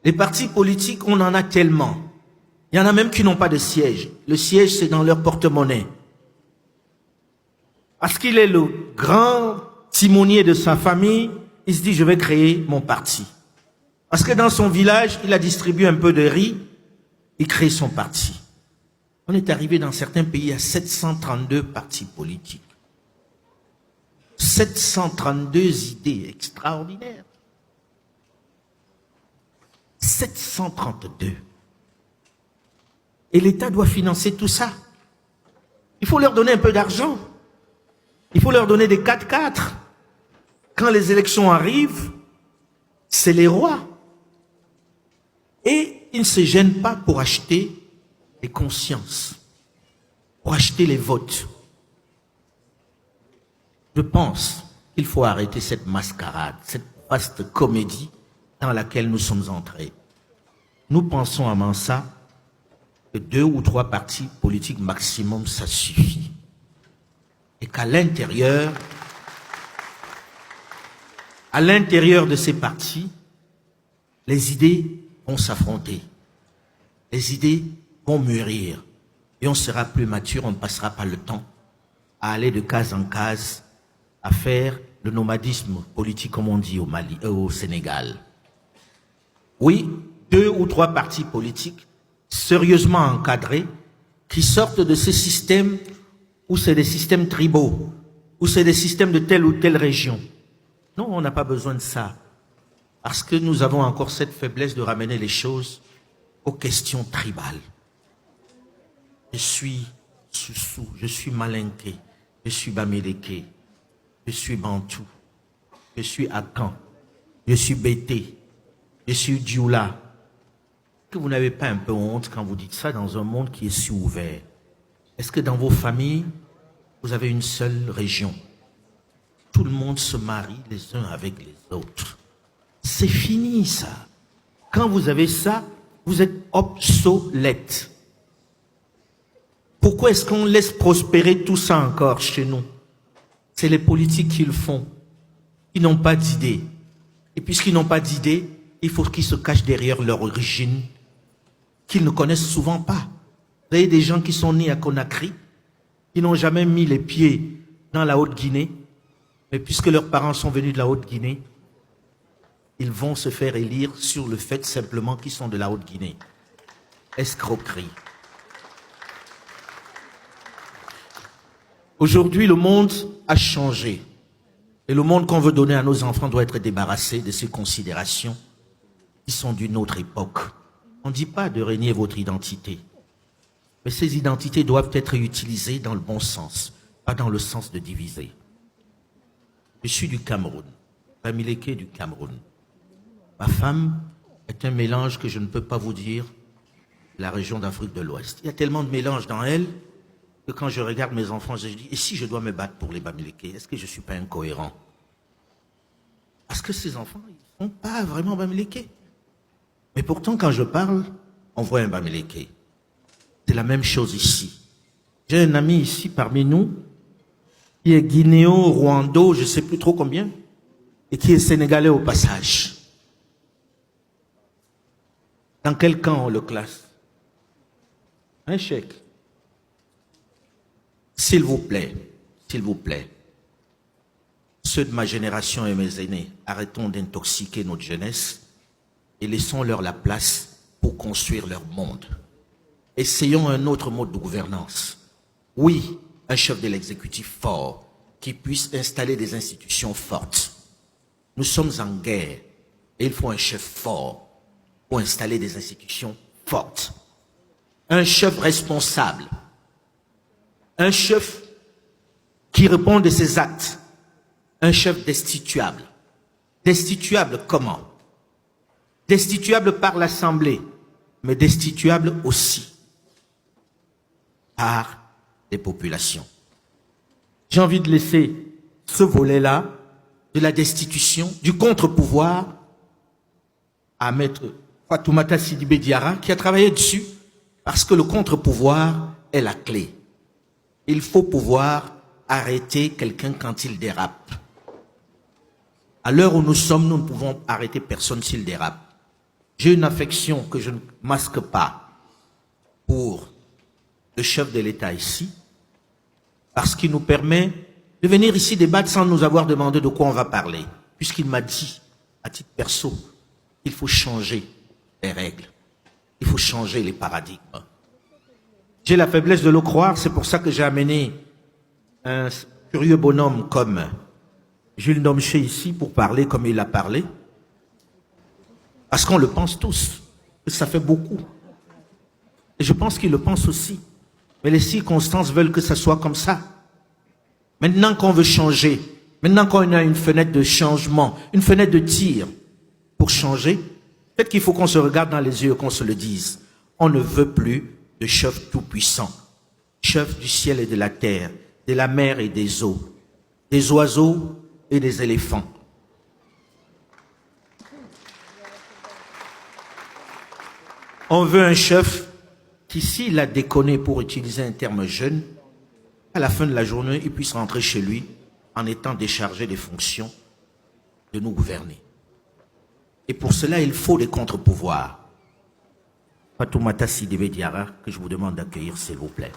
Les partis politiques, on en a tellement. Il y en a même qui n'ont pas de siège. Le siège, c'est dans leur porte-monnaie. Parce qu'il est le grand timonier de sa famille, il se dit, je vais créer mon parti. Parce que dans son village, il a distribué un peu de riz, il crée son parti. On est arrivé dans certains pays à 732 partis politiques. 732 idées extraordinaires. 732. Et l'État doit financer tout ça. Il faut leur donner un peu d'argent. Il faut leur donner des 4x4. Quand les élections arrivent, c'est les rois. Et ils ne se gênent pas pour acheter les consciences, pour acheter les votes. Je pense qu'il faut arrêter cette mascarade, cette vaste comédie dans laquelle nous sommes entrés. Nous pensons avant ça que 2 ou 3 partis politiques maximum, ça suffit. Et qu'à l'intérieur de ces partis, les idées vont s'affronter. Les idées vont mûrir. Et on sera plus mature, on ne passera pas le temps à aller de case en case, à faire le nomadisme politique, comme on dit au Sénégal. Oui, 2 ou 3 partis politiques sérieusement encadrés qui sortent de ce système où c'est des systèmes tribaux, où c'est des systèmes de telle ou telle région. Non, on n'a pas besoin de ça. Parce que nous avons encore cette faiblesse de ramener les choses aux questions tribales. Je suis Soussou, je suis Malinké, je suis Bamileke, je suis Bantou, je suis Akan, je suis Bété, je suis Dioula. Que vous n'avez pas un peu honte quand vous dites ça dans un monde qui est si ouvert? Est-ce que dans vos familles, vous avez une seule région? Tout le monde se marie les uns avec les autres. C'est fini ça. Quand vous avez ça, vous êtes obsolète. Pourquoi est-ce qu'on laisse prospérer tout ça encore chez nous? C'est les politiques qui le font. Ils n'ont pas d'idée. Et puisqu'ils n'ont pas d'idée, il faut qu'ils se cachent derrière leur origine, qu'ils ne connaissent souvent pas. Vous avez des gens qui sont nés à Conakry, qui n'ont jamais mis les pieds dans la Haute-Guinée, mais puisque leurs parents sont venus de la Haute-Guinée, ils vont se faire élire sur le fait simplement qu'ils sont de la Haute-Guinée. Escroquerie. Aujourd'hui, le monde a changé. Et le monde qu'on veut donner à nos enfants doit être débarrassé de ces considérations qui sont d'une autre époque. On ne dit pas de renier votre identité. Mais ces identités doivent être utilisées dans le bon sens, pas dans le sens de diviser. Je suis du Cameroun, Bamileke du Cameroun. Ma femme est un mélange que je ne peux pas vous dire de la région d'Afrique de l'Ouest. Il y a tellement de mélanges dans elle que quand je regarde mes enfants, je dis, et si je dois me battre pour les Bamileke, est-ce que je ne suis pas incohérent? Parce que ces enfants, ils ne sont pas vraiment Bamileke. Mais pourtant, quand je parle, on voit un Bamileke. C'est la même chose ici. J'ai un ami ici parmi nous, qui est guinéen, rwando, je ne sais plus trop combien, et qui est sénégalais au passage. Dans quel camp on le classe? Un chèque. S'il vous plaît, ceux de ma génération et mes aînés, arrêtons d'intoxiquer notre jeunesse et laissons-leur la place pour construire leur monde. Essayons un autre mode de gouvernance. Oui, un chef de l'exécutif fort qui puisse installer des institutions fortes. Nous sommes en guerre et il faut un chef fort pour installer des institutions fortes. Un chef responsable. Un chef qui répond de ses actes. Un chef destituable. Destituable comment? Destituable par l'Assemblée, mais destituable aussi par les populations. J'ai envie de laisser ce volet-là de la destitution, du contre-pouvoir à maître Fatoumata Sidibé Diarra qui a travaillé dessus parce que le contre-pouvoir est la clé. Il faut pouvoir arrêter quelqu'un quand il dérape. À l'heure où nous sommes, nous ne pouvons arrêter personne s'il dérape. J'ai une affection que je ne masque pas pour le chef de l'État ici, parce qu'il nous permet de venir ici débattre sans nous avoir demandé de quoi on va parler, puisqu'il m'a dit, à titre perso, il faut changer les règles, il faut changer les paradigmes. J'ai la faiblesse de le croire, c'est pour ça que j'ai amené un curieux bonhomme comme Jules Domché ici pour parler comme il a parlé, parce qu'on le pense tous, que ça fait beaucoup. Et je pense qu'il le pense aussi. Mais les circonstances veulent que ça soit comme ça. Maintenant qu'on veut changer, maintenant qu'on a une fenêtre de changement, une fenêtre de tir pour changer, peut-être qu'il faut qu'on se regarde dans les yeux et qu'on se le dise. On ne veut plus de chef tout-puissant, chef du ciel et de la terre, de la mer et des eaux, des oiseaux et des éléphants. On veut un chef qui, s'il a déconné, pour utiliser un terme jeune, à la fin de la journée, il puisse rentrer chez lui en étant déchargé des fonctions de nous gouverner. Et pour cela, il faut des contre-pouvoirs. Fatoumata Sidibé Diarra, que je vous demande d'accueillir, s'il vous plaît.